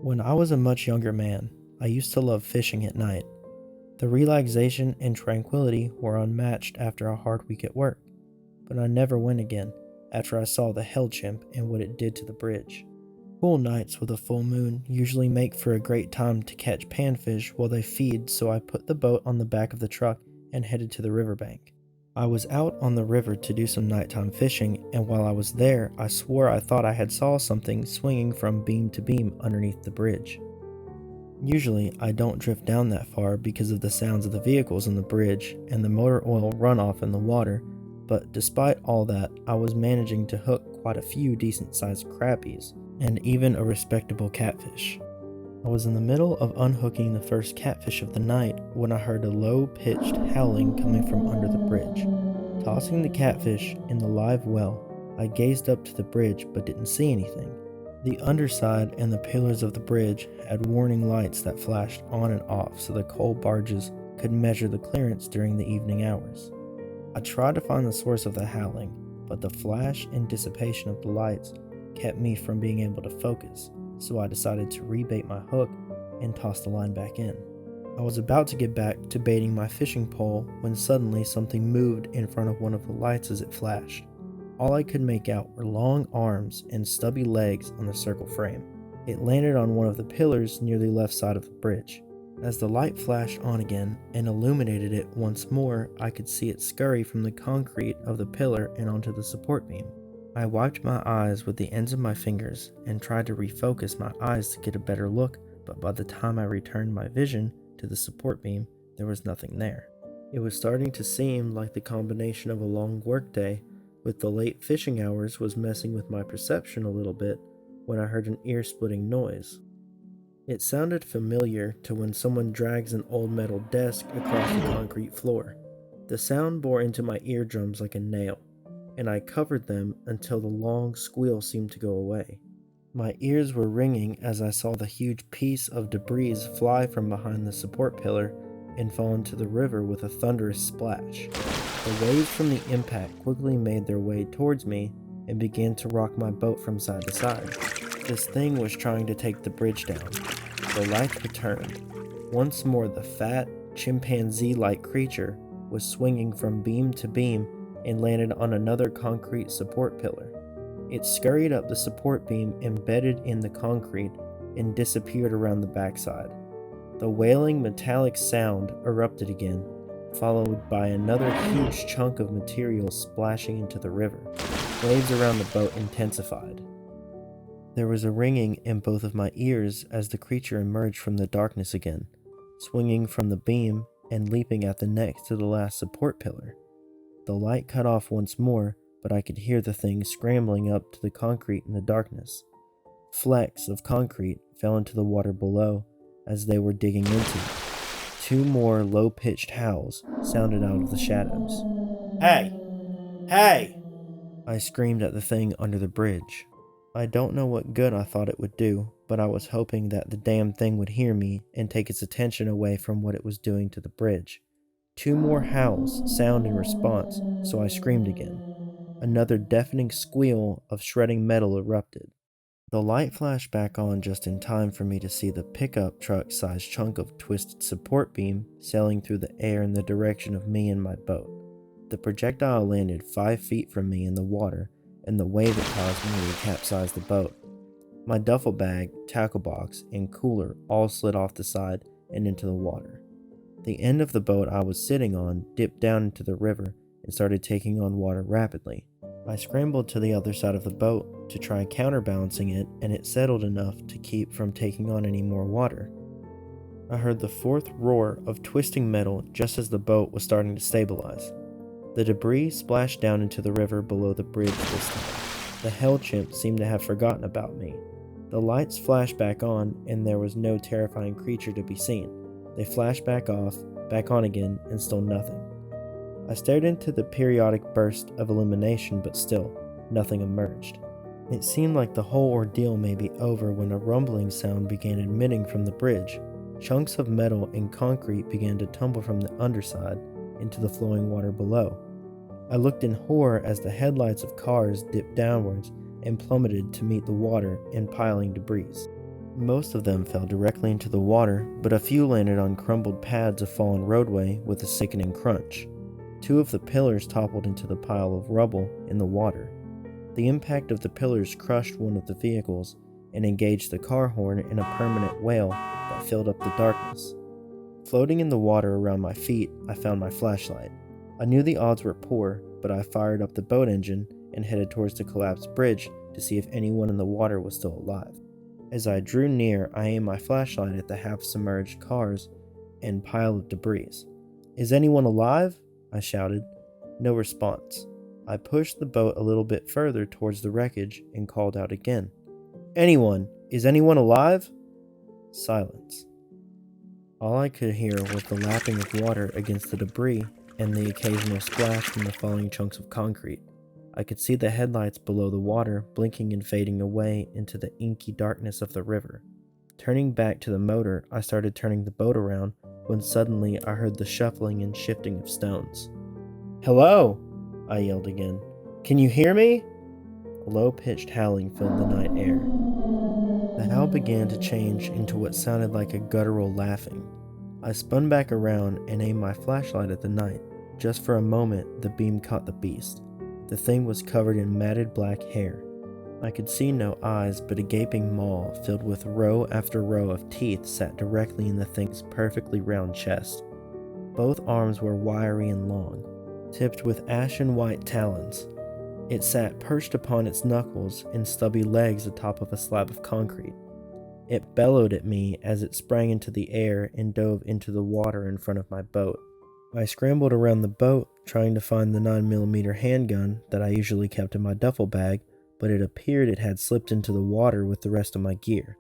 When I was a much younger man, I used to love fishing at night. The relaxation and tranquility were unmatched after a hard week at work, but I never went again after I saw the hell chimp and what it did to the bridge. Cool nights with a full moon usually make for a great time to catch panfish while they feed, so I put the boat on the back of the truck and headed to the riverbank. I was out on the river to do some nighttime fishing, and while I was there, I swore I thought I had saw something swinging from beam to beam underneath the bridge. Usually, I don't drift down that far because of the sounds of the vehicles on the bridge and the motor oil runoff in the water, but despite all that, I was managing to hook quite a few decent-sized crappies, and even a respectable catfish. I was in the middle of unhooking the first catfish of the night when I heard a low-pitched howling coming from under the bridge. Tossing the catfish in the live well, I gazed up to the bridge but didn't see anything. The underside and the pillars of the bridge had warning lights that flashed on and off so the coal barges could measure the clearance during the evening hours. I tried to find the source of the howling, but the flash and dissipation of the lights kept me from being able to focus, so I decided to rebait my hook and toss the line back in. I was about to get back to baiting my fishing pole when suddenly something moved in front of one of the lights as it flashed. All I could make out were long arms and stubby legs on the circle frame. It landed on one of the pillars near the left side of the bridge. As the light flashed on again and illuminated it once more, I could see it scurry from the concrete of the pillar and onto the support beam. I wiped my eyes with the ends of my fingers and tried to refocus my eyes to get a better look, but by the time I returned my vision to the support beam, there was nothing there. It was starting to seem like the combination of a long workday with the late fishing hours was messing with my perception a little bit when I heard an ear-splitting noise. It sounded familiar to when someone drags an old metal desk across the concrete floor. The sound bore into my eardrums like a nail, and I covered them until the long squeal seemed to go away. My ears were ringing as I saw the huge piece of debris fly from behind the support pillar and fall into the river with a thunderous splash. The waves from the impact quickly made their way towards me and began to rock my boat from side to side. This thing was trying to take the bridge down. The lights returned. Once more, the fat, chimpanzee-like creature was swinging from beam to beam and landed on another concrete support pillar. It scurried up the support beam embedded in the concrete and disappeared around the backside. The wailing metallic sound erupted again, followed by another huge chunk of material splashing into the river. Waves around the boat intensified. There was a ringing in both of my ears as the creature emerged from the darkness again, swinging from the beam and leaping at the next to the last support pillar. The light cut off once more, but I could hear the thing scrambling up to the concrete in the darkness. Flecks of concrete fell into the water below as they were digging into it. Two more low-pitched howls sounded out of the shadows. "Hey! Hey!" I screamed at the thing under the bridge. I don't know what good I thought it would do, but I was hoping that the damn thing would hear me and take its attention away from what it was doing to the bridge. Two more howls sounded in response, so I screamed again. Another deafening squeal of shredding metal erupted. The light flashed back on just in time for me to see the pickup truck-sized chunk of twisted support beam sailing through the air in the direction of me and my boat. The projectile landed 5 feet from me in the water, and the wave it caused nearly capsized the boat. My duffel bag, tackle box, and cooler all slid off the side and into the water. The end of the boat I was sitting on dipped down into the river and started taking on water rapidly. I scrambled to the other side of the boat to try counterbalancing it, and it settled enough to keep from taking on any more water. I heard the fourth roar of twisting metal just as the boat was starting to stabilize. The debris splashed down into the river below the bridge this time. The hell chimp seemed to have forgotten about me. The lights flashed back on, and there was no terrifying creature to be seen. They flashed back off, back on again, and still nothing. I stared into the periodic burst of illumination, but still, nothing emerged. It seemed like the whole ordeal may be over when a rumbling sound began emitting from the bridge. Chunks of metal and concrete began to tumble from the underside into the flowing water below. I looked in horror as the headlights of cars dipped downwards and plummeted to meet the water and piling debris. Most of them fell directly into the water, but a few landed on crumbled pads of fallen roadway with a sickening crunch. 2 of the pillars toppled into the pile of rubble in the water. The impact of the pillars crushed one of the vehicles and engaged the car horn in a permanent wail that filled up the darkness. Floating in the water around my feet, I found my flashlight. I knew the odds were poor, but I fired up the boat engine and headed towards the collapsed bridge to see if anyone in the water was still alive. As I drew near, I aimed my flashlight at the half-submerged cars and pile of debris. "Is anyone alive?" I shouted. No response. I pushed the boat a little bit further towards the wreckage and called out again. "Anyone? Is anyone alive?" Silence. All I could hear was the lapping of water against the debris and the occasional splash from the falling chunks of concrete. I could see the headlights below the water blinking and fading away into the inky darkness of the river. Turning back to the motor, I started turning the boat around when suddenly I heard the shuffling and shifting of stones. "Hello!" I yelled again. "Can you hear me?" A low-pitched howling filled the night air. The howl began to change into what sounded like a guttural laughing. I spun back around and aimed my flashlight at the night. Just for a moment, the beam caught the beast. The thing was covered in matted black hair. I could see no eyes, but a gaping maw filled with row after row of teeth sat directly in the thing's perfectly round chest. Both arms were wiry and long, tipped with ashen white talons. It sat perched upon its knuckles and stubby legs atop of a slab of concrete. It bellowed at me as it sprang into the air and dove into the water in front of my boat. I scrambled around the boat, trying to find the 9mm handgun that I usually kept in my duffel bag, but it appeared it had slipped into the water with the rest of my gear.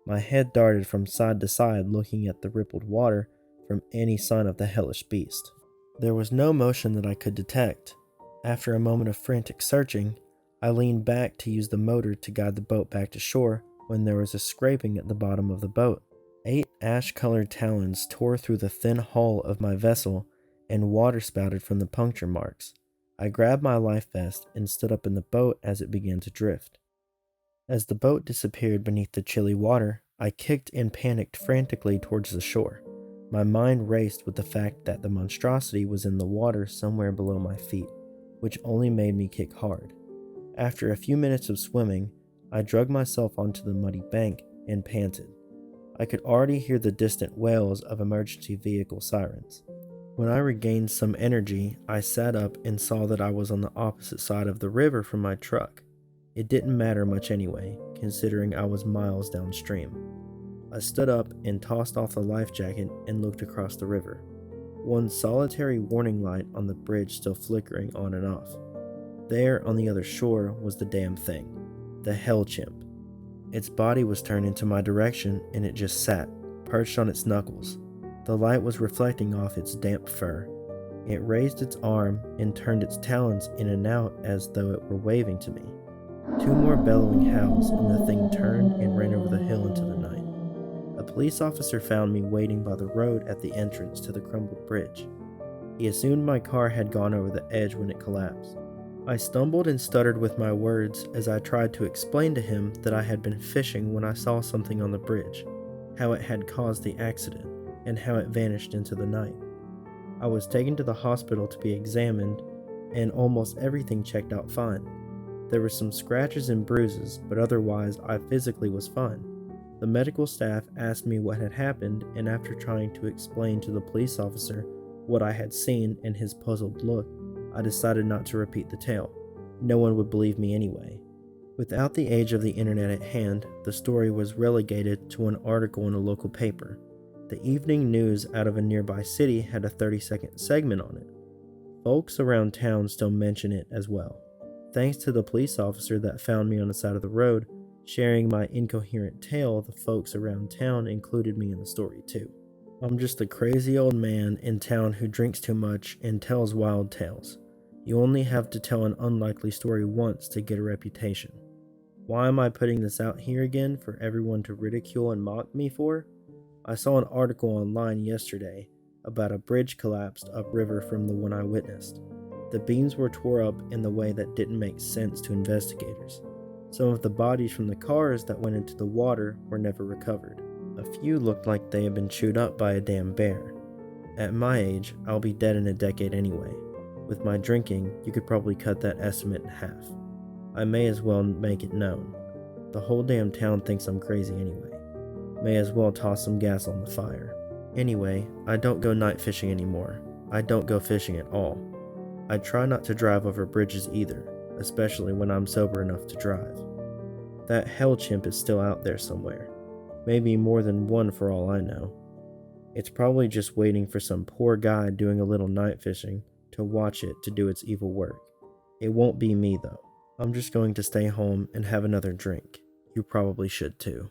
My head darted from side to side, looking at the rippled water for any sign of the hellish beast. There was no motion that I could detect. After a moment of frantic searching, I leaned back to use the motor to guide the boat back to shore when there was a scraping at the bottom of the boat. 8 ash-colored talons tore through the thin hull of my vessel and water spouted from the puncture marks. I grabbed my life vest and stood up in the boat as it began to drift. As the boat disappeared beneath the chilly water, I kicked and panicked frantically towards the shore. My mind raced with the fact that the monstrosity was in the water somewhere below my feet, which only made me kick hard. After a few minutes of swimming, I dragged myself onto the muddy bank and panted. I could already hear the distant wails of emergency vehicle sirens. When I regained some energy, I sat up and saw that I was on the opposite side of the river from my truck. It didn't matter much anyway, considering I was miles downstream. I stood up and tossed off the life jacket and looked across the river. One solitary warning light on the bridge still flickering on and off. There, on the other shore, was the damn thing. The hell chimp. Its body was turned into my direction and it just sat, perched on its knuckles. The light was reflecting off its damp fur. It raised its arm and turned its talons in and out as though it were waving to me. 2 more bellowing howls and the thing turned and ran over the hill into the night. A police officer found me waiting by the road at the entrance to the crumbled bridge. He assumed my car had gone over the edge when it collapsed. I stumbled and stuttered with my words as I tried to explain to him that I had been fishing when I saw something on the bridge, how it had caused the accident, and how it vanished into the night. I was taken to the hospital to be examined, and almost everything checked out fine. There were some scratches and bruises, but otherwise I physically was fine. The medical staff asked me what had happened, and after trying to explain to the police officer what I had seen and his puzzled look, I decided not to repeat the tale. No one would believe me anyway. Without the age of the internet at hand, the story was relegated to an article in a local paper. The evening news out of a nearby city had a 30-second segment on it. Folks around town still mention it as well. Thanks to the police officer that found me on the side of the road, sharing my incoherent tale, the folks around town included me in the story too. I'm just a crazy old man in town who drinks too much and tells wild tales. You only have to tell an unlikely story once to get a reputation. Why am I putting this out here again for everyone to ridicule and mock me for? I saw an article online yesterday about a bridge collapsed upriver from the one I witnessed. The beams were tore up in the way that didn't make sense to investigators. Some of the bodies from the cars that went into the water were never recovered. A few looked like they had been chewed up by a damn bear. At my age, I'll be dead in a decade anyway. With my drinking, you could probably cut that estimate in half. I may as well make it known. The whole damn town thinks I'm crazy anyway. May as well toss some gas on the fire. Anyway, I don't go night fishing anymore. I don't go fishing at all. I try not to drive over bridges either, especially when I'm sober enough to drive. That hell chimp is still out there somewhere. Maybe more than one for all I know. It's probably just waiting for some poor guy doing a little night fishing to watch it to do its evil work. It won't be me though. I'm just going to stay home and have another drink. You probably should too.